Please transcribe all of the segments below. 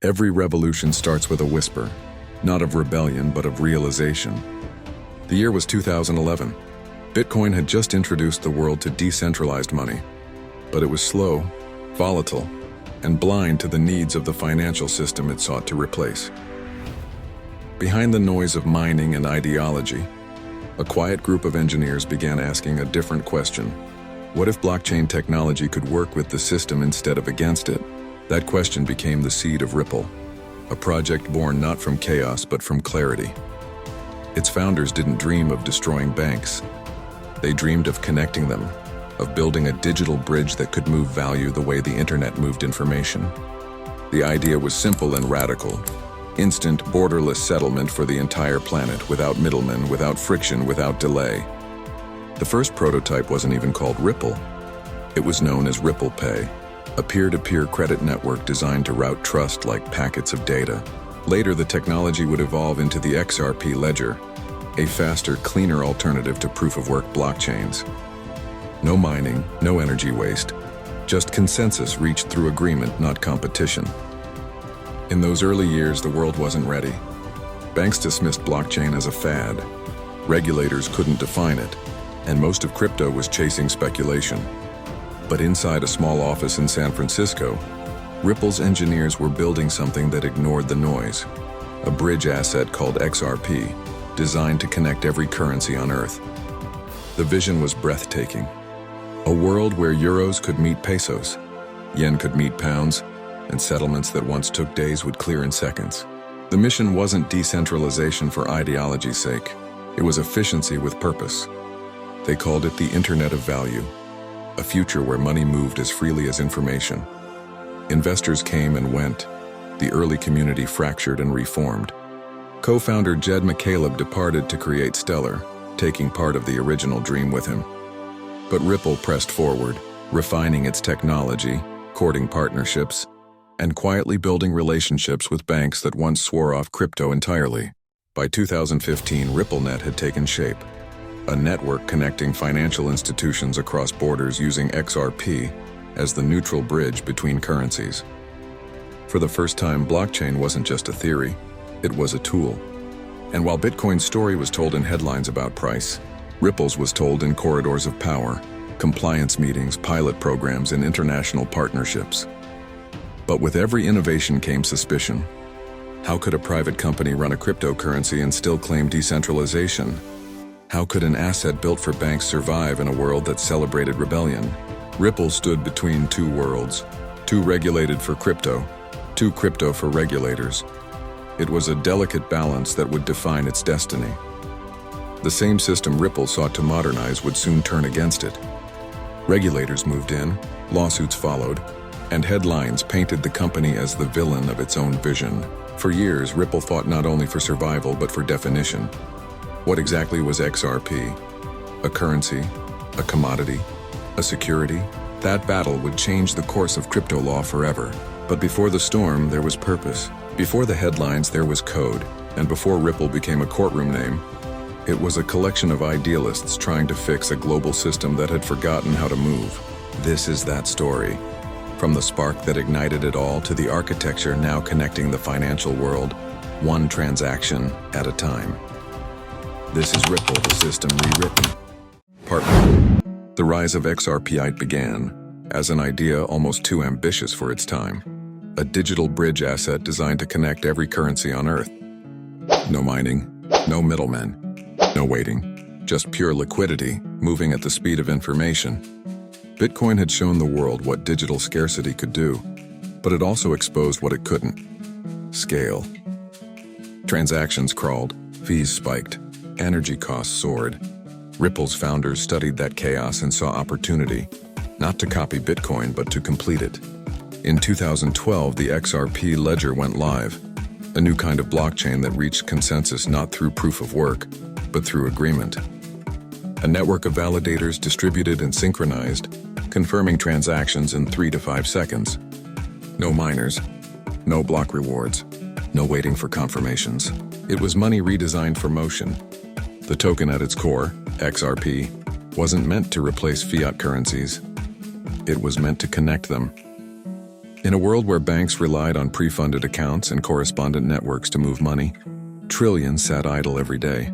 Every revolution starts with a whisper, not of rebellion but of realization. The year was 2011. Bitcoin had just introduced the world to decentralized money, but it was slow, volatile, and blind to the needs of the financial system it sought to replace. Behind the noise of mining and ideology, a quiet group of engineers began asking a different question. What if blockchain technology could work with the system instead of against it? That question became the seed of Ripple, a project born not from chaos but from clarity. Its founders didn't dream of destroying banks. They dreamed of connecting them, of building a digital bridge that could move value the way the internet moved information. The idea was simple and radical. Instant, borderless settlement for the entire planet, without middlemen, without friction, without delay. The first prototype wasn't even called Ripple. It was known as Ripple Pay, a peer-to-peer credit network designed to route trust like packets of data. Later, the technology would evolve into the XRP ledger, a faster, cleaner alternative to proof-of-work blockchains. No mining, no energy waste, just consensus reached through agreement, not competition. In those early years, the world wasn't ready. Banks dismissed blockchain as a fad. Regulators couldn't define it, and most of crypto was chasing speculation. But inside a small office in San Francisco, Ripple's engineers were building something that ignored the noise, a bridge asset called XRP, designed to connect every currency on Earth. The vision was breathtaking. A world where euros could meet pesos, yen could meet pounds, and settlements that once took days would clear in seconds. The mission wasn't decentralization for ideology's sake. It was efficiency with purpose. They called it the Internet of Value, a future where money moved as freely as information. Investors came and went. The early community fractured and reformed. Co-founder Jed McCaleb departed to create Stellar, taking part of the original dream with him. But Ripple pressed forward, refining its technology, courting partnerships, and quietly building relationships with banks that once swore off crypto entirely. By 2015, RippleNet had taken shape, a network connecting financial institutions across borders using XRP as the neutral bridge between currencies. For the first time, blockchain wasn't just a theory, it was a tool. And while Bitcoin's story was told in headlines about price, Ripple's was told in corridors of power, compliance meetings, pilot programs, and international partnerships. But with every innovation came suspicion. How could a private company run a cryptocurrency and still claim decentralization? How could an asset built for banks survive in a world that celebrated rebellion? Ripple stood between two worlds, too regulated for crypto, too crypto for regulators. It was a delicate balance that would define its destiny. The same system Ripple sought to modernize would soon turn against it. Regulators moved in, lawsuits followed, and headlines painted the company as the villain of its own vision. For years, Ripple fought not only for survival but for definition. What exactly was XRP? A currency? A commodity? A security? That battle would change the course of crypto law forever. But before the storm, there was purpose. Before the headlines, there was code. And before Ripple became a courtroom name, it was a collection of idealists trying to fix a global system that had forgotten how to move. This is that story. From the spark that ignited it all to the architecture now connecting the financial world, one transaction at a time. This is Ripple, the system rewritten. Part 1. The rise of XRP began as an idea almost too ambitious for its time. A digital bridge asset designed to connect every currency on Earth. No mining, no middlemen, no waiting, just pure liquidity moving at the speed of information. Bitcoin had shown the world what digital scarcity could do, but it also exposed what it couldn't. Scale. Transactions crawled, fees spiked, energy costs soared. Ripple's founders studied that chaos and saw opportunity, not to copy Bitcoin but to complete it. In 2012, the XRP ledger went live, a new kind of blockchain that reached consensus not through proof of work, but through agreement. A network of validators distributed and synchronized, confirming transactions in 3 to 5 seconds. No miners, no block rewards, no waiting for confirmations. It was money redesigned for motion. The token at its core, XRP, wasn't meant to replace fiat currencies. It was meant to connect them. In a world where banks relied on pre-funded accounts and correspondent networks to move money, trillions sat idle every day.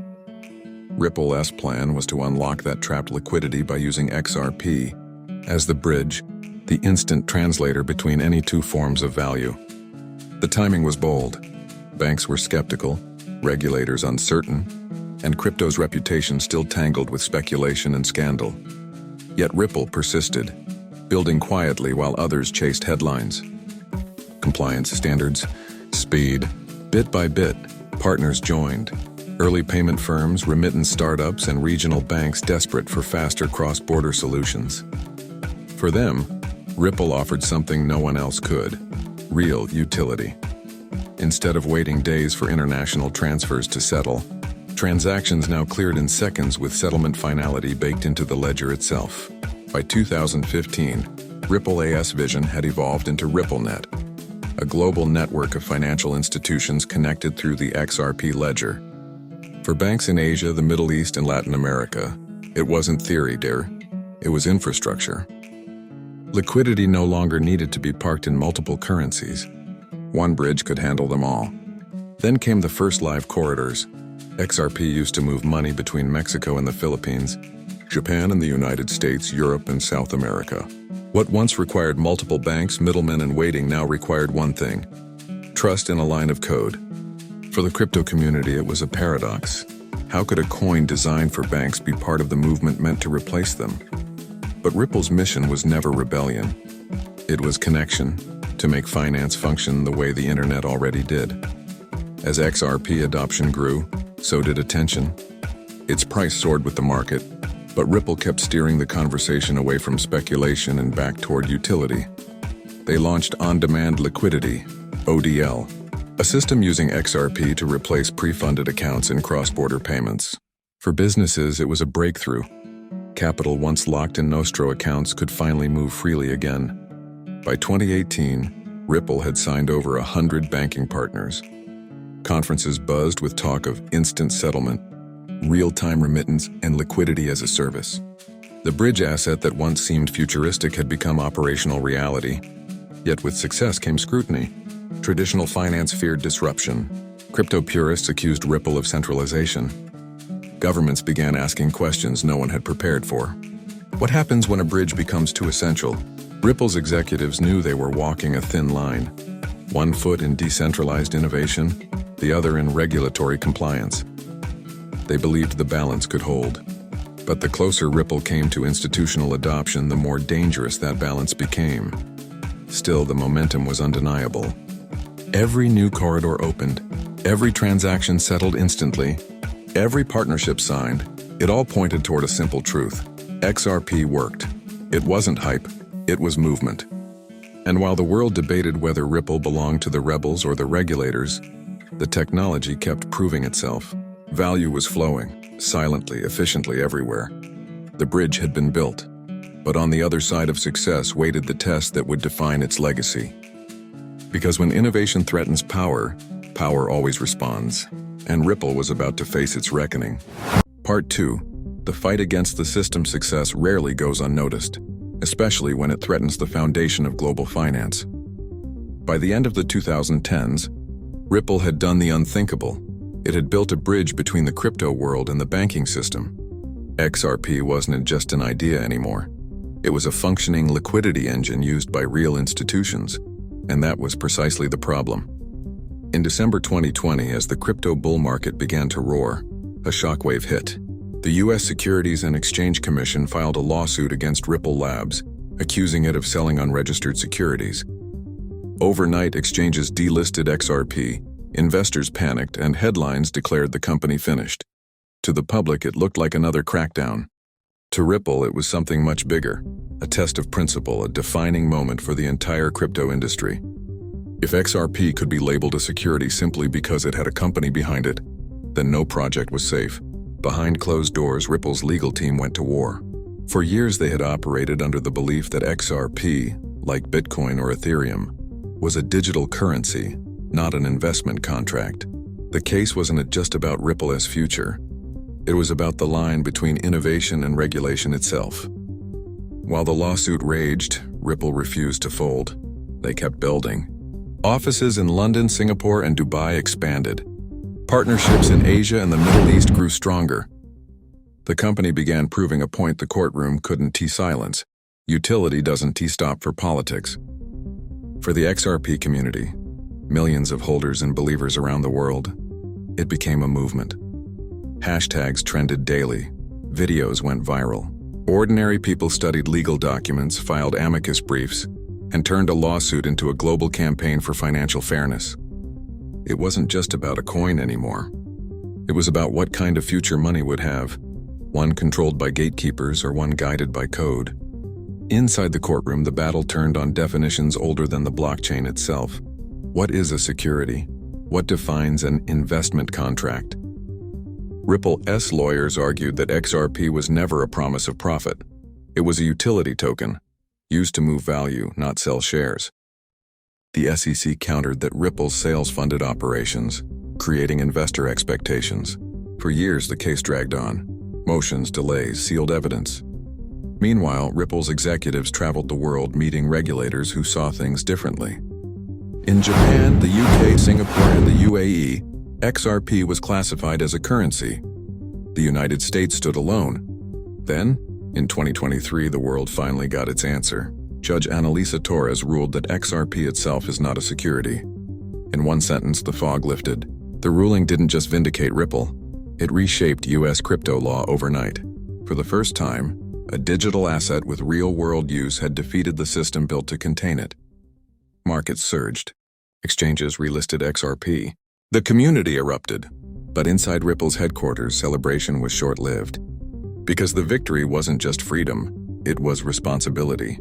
Ripple's plan was to unlock that trapped liquidity by using XRP as the bridge, the instant translator between any two forms of value. The timing was bold. Banks were skeptical, regulators uncertain, and crypto's reputation still tangled with speculation and scandal. Yet Ripple persisted, building quietly while others chased headlines. Compliance standards, speed, bit by bit, partners joined. Early payment firms, remittance startups, and regional banks desperate for faster cross-border solutions. For them, Ripple offered something no one else could: real utility. Instead of waiting days for international transfers to settle, transactions now cleared in seconds with settlement finality baked into the ledger itself. By 2015, Ripple's vision had evolved into RippleNet, a global network of financial institutions connected through the XRP ledger. For banks in Asia, the Middle East, and Latin America, it wasn't theory, dear. It was infrastructure. Liquidity no longer needed to be parked in multiple currencies. One bridge could handle them all. Then came the first live corridors. XRP used to move money between Mexico and the Philippines, Japan and the United States, Europe and South America. What once required multiple banks, middlemen, and waiting now required one thing: trust in a line of code. For the crypto community, it was a paradox. How could a coin designed for banks be part of the movement meant to replace them? But Ripple's mission was never rebellion. It was connection, to make finance function the way the internet already did. As XRP adoption grew, so did attention. Its price soared with the market, but Ripple kept steering the conversation away from speculation and back toward utility. They launched on-demand liquidity, ODL, a system using XRP to replace pre-funded accounts in cross-border payments. For businesses, it was a breakthrough. Capital once locked in Nostro accounts could finally move freely again. By 2018, Ripple had signed over 100 banking partners. Conferences buzzed with talk of instant settlement, real-time remittance, and liquidity as a service. The bridge asset that once seemed futuristic had become operational reality. Yet with success came scrutiny. Traditional finance feared disruption. Crypto purists accused Ripple of centralization. Governments began asking questions no one had prepared for. What happens when a bridge becomes too essential? Ripple's executives knew they were walking a thin line. One foot in decentralized innovation, the other in regulatory compliance. They believed the balance could hold. But the closer Ripple came to institutional adoption, the more dangerous that balance became. Still, the momentum was undeniable. Every new corridor opened, every transaction settled instantly, every partnership signed. It all pointed toward a simple truth: XRP worked. It wasn't hype, it was movement. And while the world debated whether Ripple belonged to the rebels or the regulators, the technology kept proving itself. Value was flowing, silently, efficiently everywhere. The bridge had been built, but on the other side of success waited the test that would define its legacy. Because when innovation threatens power, power always responds, and Ripple was about to face its reckoning. Part 2. The fight against the system's success rarely goes unnoticed, especially when it threatens the foundation of global finance. By the end of the 2010s, Ripple had done the unthinkable. It had built a bridge between the crypto world and the banking system. XRP wasn't just an idea anymore. It was a functioning liquidity engine used by real institutions, and that was precisely the problem. In December 2020, as the crypto bull market began to roar, a shockwave hit. The U.S. Securities and Exchange Commission filed a lawsuit against Ripple Labs, accusing it of selling unregistered securities. Overnight, exchanges delisted XRP, investors panicked, and headlines declared the company finished. To the public, it looked like another crackdown. To Ripple, it was something much bigger, a test of principle, a defining moment for the entire crypto industry. If XRP could be labeled a security simply because it had a company behind it, then no project was safe. Behind closed doors, Ripple's legal team went to war. For years, they had operated under the belief that XRP, like Bitcoin or Ethereum, was a digital currency, not an investment contract. The case wasn't just about Ripple's future. It was about the line between innovation and regulation itself. While the lawsuit raged, Ripple refused to fold. They kept building. Offices in London, Singapore, and Dubai expanded. Partnerships in Asia and the Middle East grew stronger. The company began proving a point the courtroom couldn't silence. Utility doesn't stop for politics. For the XRP community, millions of holders and believers around the world, it became a movement. Hashtags trended daily. Videos went viral. Ordinary people studied legal documents, filed amicus briefs, and turned a lawsuit into a global campaign for financial fairness. It wasn't just about a coin anymore. It was about what kind of future money would have, one controlled by gatekeepers or one guided by code. Inside the courtroom, the battle turned on definitions older than the blockchain itself. What is a security? What defines an investment contract? Ripple's lawyers argued that XRP was never a promise of profit. It was a utility token, used to move value, not sell shares. The SEC countered that Ripple's sales funded operations, creating investor expectations. For years, the case dragged on. Motions, delays, sealed evidence. Meanwhile, Ripple's executives traveled the world meeting regulators who saw things differently. In Japan, the UK, Singapore, and the UAE, XRP was classified as a currency. The United States stood alone. Then, in 2023, the world finally got its answer. Judge Annalisa Torres ruled that XRP itself is not a security. In one sentence, the fog lifted. The ruling didn't just vindicate Ripple, it reshaped US crypto law overnight. For the first time, a digital asset with real-world use had defeated the system built to contain it. Markets surged. Exchanges relisted XRP. The community erupted. But inside Ripple's headquarters, celebration was short-lived. Because the victory wasn't just freedom, it was responsibility.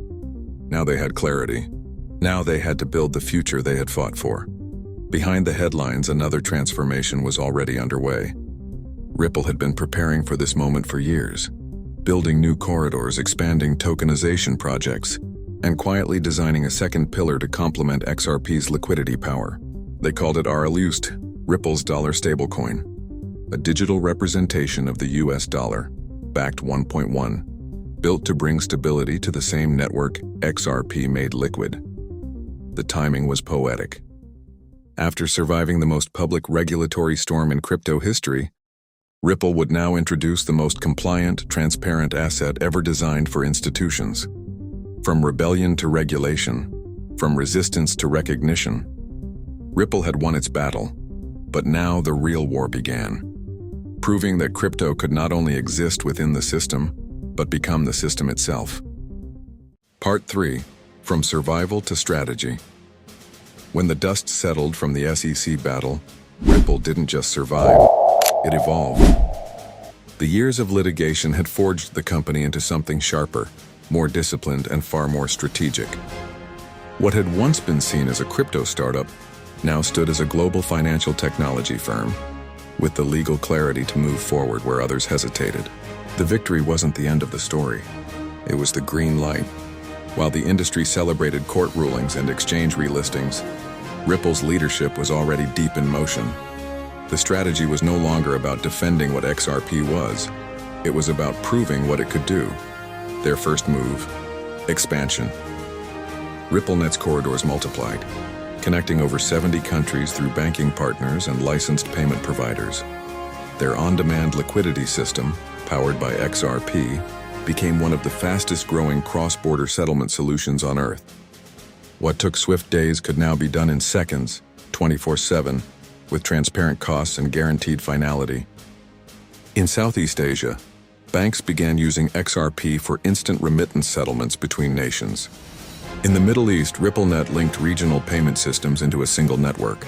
Now they had clarity. Now they had to build the future they had fought for. Behind the headlines, another transformation was already underway. Ripple had been preparing for this moment for years, building new corridors, expanding tokenization projects, and quietly designing a second pillar to complement XRP's liquidity power. They called it RLUSD, Ripple's dollar stablecoin, a digital representation of the US dollar, backed 1.1, built to bring stability to the same network XRP made liquid. The timing was poetic. After surviving the most public regulatory storm in crypto history, Ripple would now introduce the most compliant, transparent asset ever designed for institutions. From rebellion to regulation, from resistance to recognition, Ripple had won its battle, but now the real war began, proving that crypto could not only exist within the system, but become the system itself. Part 3, From Survival to Strategy. When the dust settled from the SEC battle, Ripple didn't just survive, it evolved. The years of litigation had forged the company into something sharper, more disciplined, and far more strategic. What had once been seen as a crypto startup now stood as a global financial technology firm, with the legal clarity to move forward where others hesitated. The victory wasn't the end of the story. It was the green light. While the industry celebrated court rulings and exchange relistings, Ripple's leadership was already deep in motion. The strategy was no longer about defending what XRP was. It was about proving what it could do. Their first move, expansion. RippleNet's corridors multiplied, connecting over 70 countries through banking partners and licensed payment providers. Their on-demand liquidity system, powered by XRP, became one of the fastest-growing cross-border settlement solutions on Earth. What took swift days could now be done in seconds, 24/7, with transparent costs and guaranteed finality. In Southeast Asia, banks began using XRP for instant remittance settlements between nations. In the Middle East, RippleNet linked regional payment systems into a single network.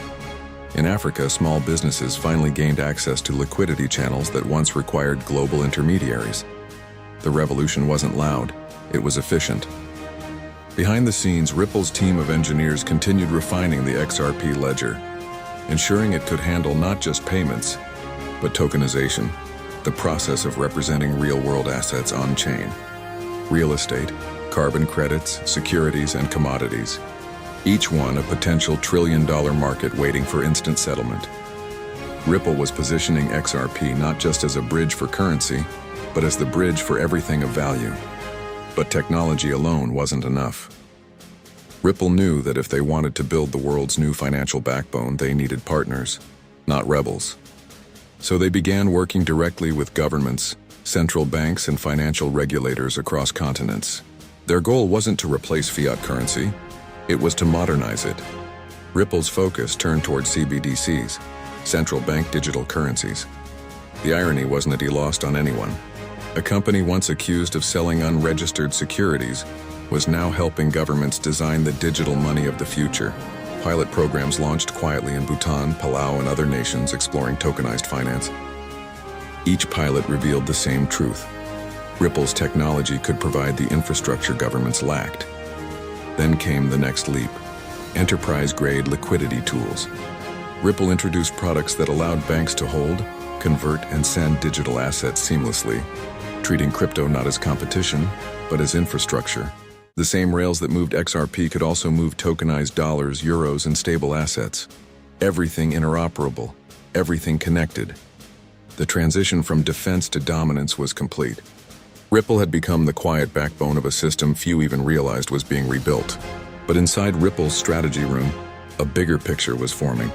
In Africa, small businesses finally gained access to liquidity channels that once required global intermediaries. The revolution wasn't loud, it was efficient. Behind the scenes, Ripple's team of engineers continued refining the XRP ledger, ensuring it could handle not just payments, but tokenization, the process of representing real-world assets on-chain. Real estate, carbon credits, securities, and commodities. Each one a potential trillion-dollar market waiting for instant settlement. Ripple was positioning XRP not just as a bridge for currency, but as the bridge for everything of value. But technology alone wasn't enough. Ripple knew that if they wanted to build the world's new financial backbone, they needed partners, not rebels. So they began working directly with governments, central banks, and financial regulators across continents. Their goal wasn't to replace fiat currency, it was to modernize it. Ripple's focus turned toward CBDCs, central bank digital currencies. The irony wasn't that he lost on anyone. A company once accused of selling unregistered securities was now helping governments design the digital money of the future. Pilot programs launched quietly in Bhutan, Palau, and other nations exploring tokenized finance. Each pilot revealed the same truth. Ripple's technology could provide the infrastructure governments lacked. Then came the next leap: enterprise-grade liquidity tools. Ripple introduced products that allowed banks to hold, convert, and send digital assets seamlessly, treating crypto not as competition, but as infrastructure. The same rails that moved XRP could also move tokenized dollars, euros, and stable assets. Everything interoperable, everything connected. The transition from defense to dominance was complete. Ripple had become the quiet backbone of a system few even realized was being rebuilt. But inside Ripple's strategy room, a bigger picture was forming.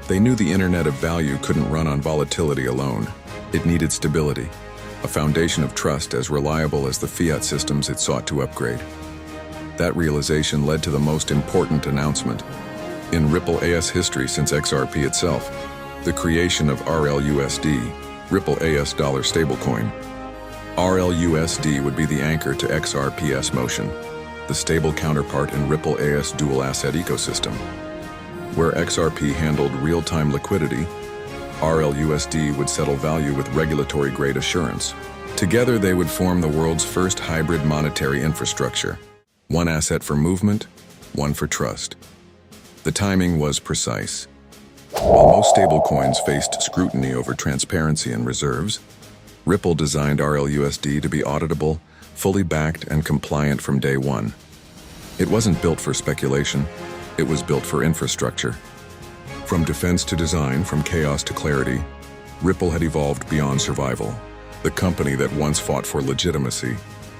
They knew the Internet of Value couldn't run on volatility alone. It needed stability, a foundation of trust as reliable as the fiat systems it sought to upgrade. That realization led to the most important announcement in Ripple AS history since XRP itself: the creation of RLUSD, Ripple AS dollar stablecoin. RLUSD would be the anchor to XRP's motion, the stable counterpart in Ripple AS dual asset ecosystem. Where XRP handled real-time liquidity, RLUSD would settle value with regulatory-grade assurance. Together they would form the world's first hybrid monetary infrastructure. One asset for movement, one for trust. The timing was precise. While most stablecoins faced scrutiny over transparency and reserves, Ripple designed RLUSD to be auditable, fully backed, and compliant from day one. It wasn't built for speculation, it was built for infrastructure. From defense to design, from chaos to clarity, Ripple had evolved beyond survival. The company that once fought for legitimacy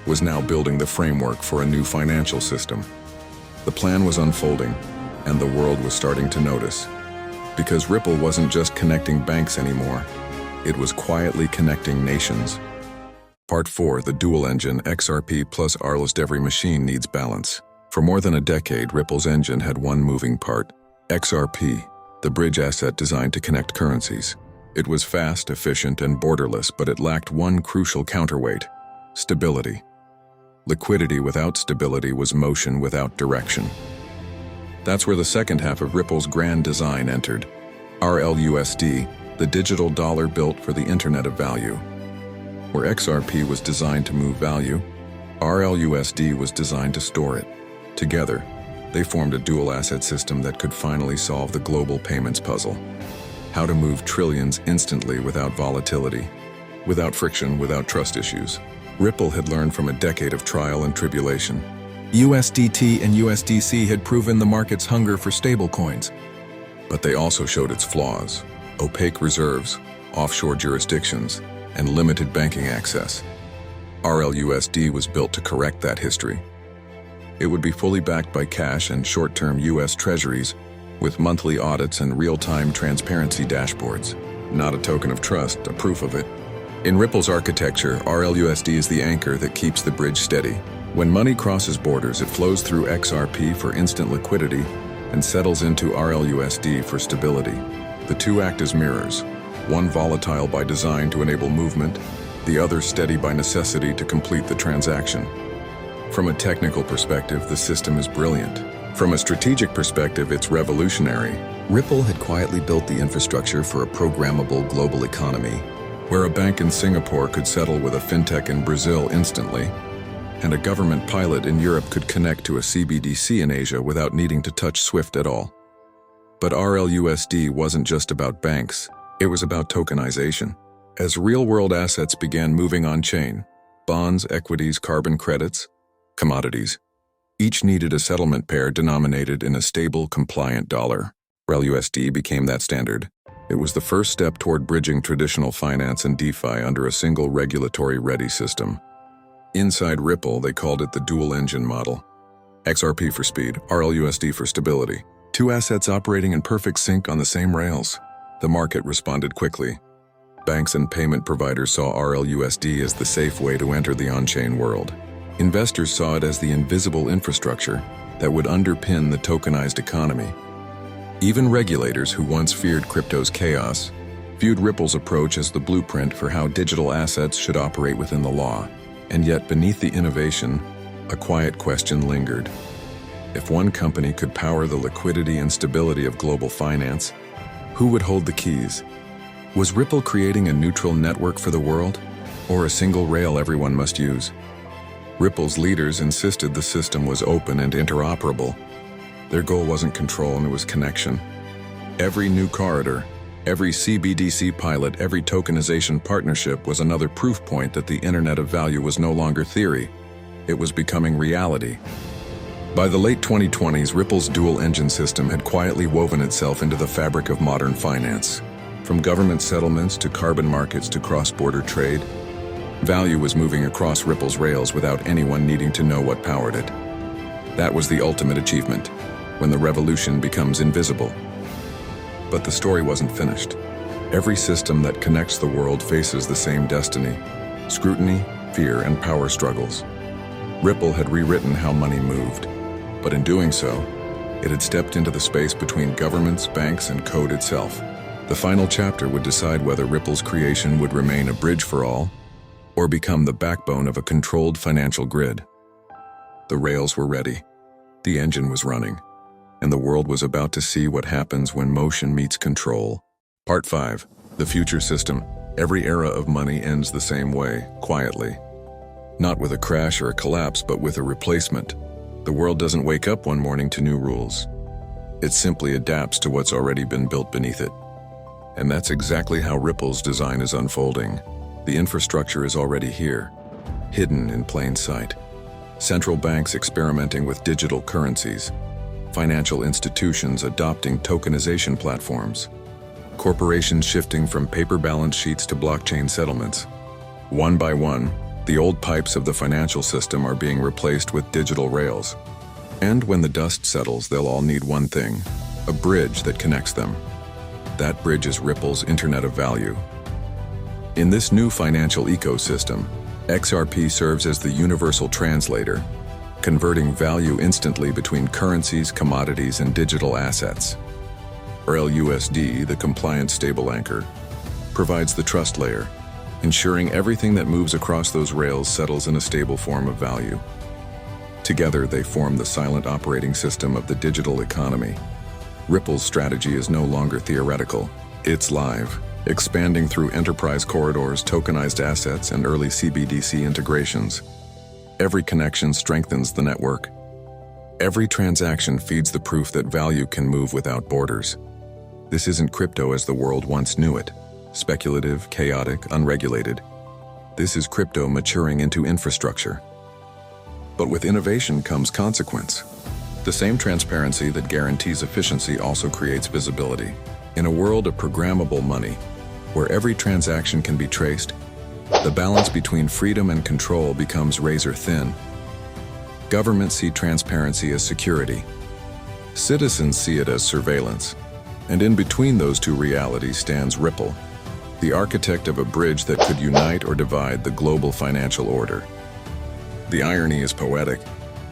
was now building the framework for a new financial system. The plan was unfolding, and the world was starting to notice. Because Ripple wasn't just connecting banks anymore, it was quietly connecting nations. Part 4, the dual engine, XRP plus RLUSD. Every machine needs balance. For more than a decade, Ripple's engine had one moving part: XRP, the bridge asset designed to connect currencies. It was fast, efficient, and borderless, but it lacked one crucial counterweight: stability. Liquidity without stability was motion without direction. That's where the second half of Ripple's grand design entered. RLUSD, the digital dollar built for the Internet of Value. Where XRP was designed to move value, RLUSD was designed to store it. Together, they formed a dual asset system that could finally solve the global payments puzzle. How to move trillions instantly without volatility, without friction, without trust issues. Ripple had learned from a decade of trial and tribulation. USDT and USDC had proven the market's hunger for stablecoins. But they also showed its flaws: opaque reserves, offshore jurisdictions, and limited banking access. RLUSD was built to correct that history. It would be fully backed by cash and short-term US treasuries, with monthly audits and real-time transparency dashboards. Not a token of trust, a proof of it. In Ripple's architecture, RLUSD is the anchor that keeps the bridge steady. When money crosses borders, it flows through XRP for instant liquidity and settles into RLUSD for stability. The two act as mirrors, one volatile by design to enable movement, the other steady by necessity to complete the transaction. From a technical perspective, the system is brilliant. From a strategic perspective, it's revolutionary. Ripple had quietly built the infrastructure for a programmable global economy, where a bank in Singapore could settle with a fintech in Brazil instantly, and a government pilot in Europe could connect to a CBDC in Asia without needing to touch SWIFT at all. But RLUSD wasn't just about banks, it was about tokenization. As real-world assets began moving on-chain, bonds, equities, carbon credits, commodities, each needed a settlement pair denominated in a stable, compliant dollar. RLUSD became that standard. It was the first step toward bridging traditional finance and DeFi under a single regulatory-ready system. Inside Ripple, they called it the dual-engine model. XRP for speed, RLUSD for stability. Two assets operating in perfect sync on the same rails. The market responded quickly. Banks and payment providers saw RLUSD as the safe way to enter the on-chain world. Investors saw it as the invisible infrastructure that would underpin the tokenized economy. Even regulators who once feared crypto's chaos viewed Ripple's approach as the blueprint for how digital assets should operate within the law. And yet, beneath the innovation, a quiet question lingered. If one company could power the liquidity and stability of global finance, who would hold the keys? Was Ripple creating a neutral network for the world, or a single rail everyone must use? Ripple's leaders insisted the system was open and interoperable. Their goal wasn't control, and it was connection. Every new corridor, every CBDC pilot, every tokenization partnership was another proof point that the Internet of Value was no longer theory. It was becoming reality. By the late 2020s, Ripple's dual-engine system had quietly woven itself into the fabric of modern finance. From government settlements to carbon markets to cross-border trade, value was moving across Ripple's rails without anyone needing to know what powered it. That was the ultimate achievement, when the revolution becomes invisible. But the story wasn't finished. Every system that connects the world faces the same destiny: scrutiny, fear, and power struggles. Ripple had rewritten how money moved, but in doing so, it had stepped into the space between governments, banks, and code itself. The final chapter would decide whether Ripple's creation would remain a bridge for all, or become the backbone of a controlled financial grid. The rails were ready, the engine was running, and the world was about to see what happens when motion meets control. Part 5. The Future System. Every era of money ends the same way, quietly. Not with a crash or a collapse, but with a replacement. The world doesn't wake up one morning to new rules. It simply adapts to what's already been built beneath it. And that's exactly how Ripple's design is unfolding. The infrastructure is already here, hidden in plain sight. Central banks experimenting with digital currencies, financial institutions adopting tokenization platforms, corporations shifting from paper balance sheets to blockchain settlements. One by one, the old pipes of the financial system are being replaced with digital rails. And when the dust settles, they'll all need one thing: a bridge that connects them. That bridge is Ripple's Internet of Value. In this new financial ecosystem, XRP serves as the universal translator, converting value instantly between currencies, commodities, and digital assets. RLUSD, the compliant stable anchor, provides the trust layer, ensuring everything that moves across those rails settles in a stable form of value. Together, they form the silent operating system of the digital economy. Ripple's strategy is no longer theoretical. It's live, expanding through enterprise corridors, tokenized assets, and early CBDC integrations. Every connection strengthens the network. Every transaction feeds the proof that value can move without borders. This isn't crypto as the world once knew it: speculative, chaotic, unregulated. This is crypto maturing into infrastructure. But with innovation comes consequence. The same transparency that guarantees efficiency also creates visibility. In a world of programmable money, where every transaction can be traced, the balance between freedom and control becomes razor thin. Governments see transparency as security. Citizens see it as surveillance. And in between those two realities stands Ripple, the architect of a bridge that could unite or divide the global financial order. The irony is poetic.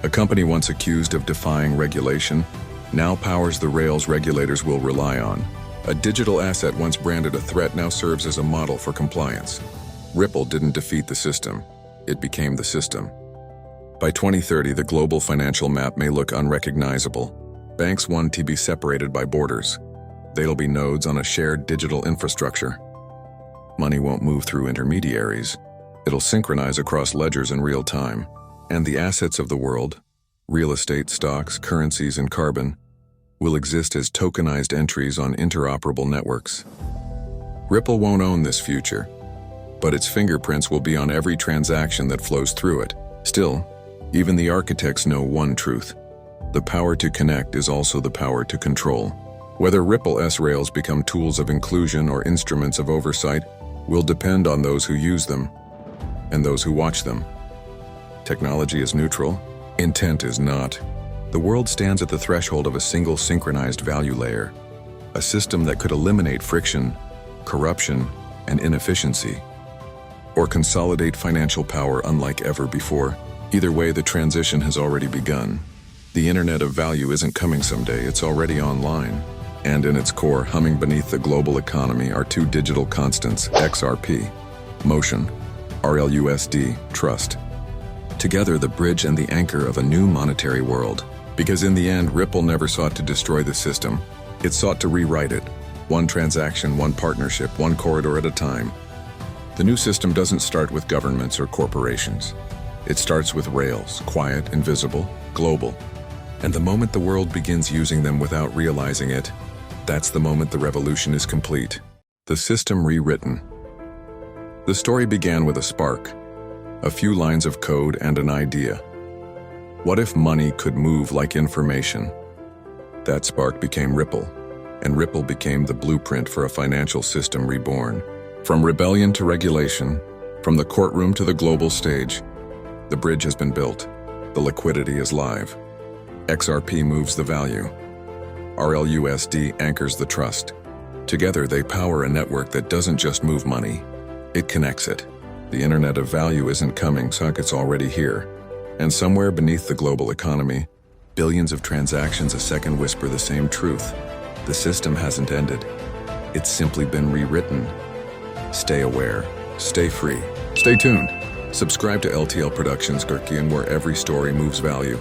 A company once accused of defying regulation now powers the rails regulators will rely on. A digital asset once branded a threat now serves as a model for compliance. Ripple didn't defeat the system, it became the system. By 2030, the global financial map may look unrecognizable. Banks want to be separated by borders. They'll be nodes on a shared digital infrastructure. Money won't move through intermediaries. It'll synchronize across ledgers in real time. And the assets of the world, real estate, stocks, currencies, and carbon, will exist as tokenized entries on interoperable networks. Ripple won't own this future, but its fingerprints will be on every transaction that flows through it. Still, even the architects know one truth: the power to connect is also the power to control. Whether Ripple's rails become tools of inclusion or instruments of oversight will depend on those who use them and those who watch them. Technology is neutral, intent is not. The world stands at the threshold of a single synchronized value layer, a system that could eliminate friction, corruption, and inefficiency, or consolidate financial power unlike ever before. Either way, the transition has already begun. The Internet of Value isn't coming someday, it's already online. And in its core, humming beneath the global economy, are two digital constants, XRP, motion, RLUSD, trust. Together, the bridge and the anchor of a new monetary world. Because in the end, Ripple never sought to destroy the system. It sought to rewrite it. One transaction, one partnership, one corridor at a time. The new system doesn't start with governments or corporations. It starts with rails, quiet, invisible, global. And the moment the world begins using them without realizing it, that's the moment the revolution is complete. The system rewritten. The story began with a spark, a few lines of code and an idea. What if money could move like information? That spark became Ripple, and Ripple became the blueprint for a financial system reborn. From rebellion to regulation, from the courtroom to the global stage, the bridge has been built. The liquidity is live. XRP moves the value. RLUSD anchors the trust. Together, they power a network that doesn't just move money, it connects it. The Internet of Value isn't coming, it's already here. And somewhere beneath the global economy, billions of transactions a second whisper the same truth. The system hasn't ended. It's simply been rewritten. Stay aware. Stay free. Stay tuned. Subscribe to LTL Productions, Gurkian, where every story moves value.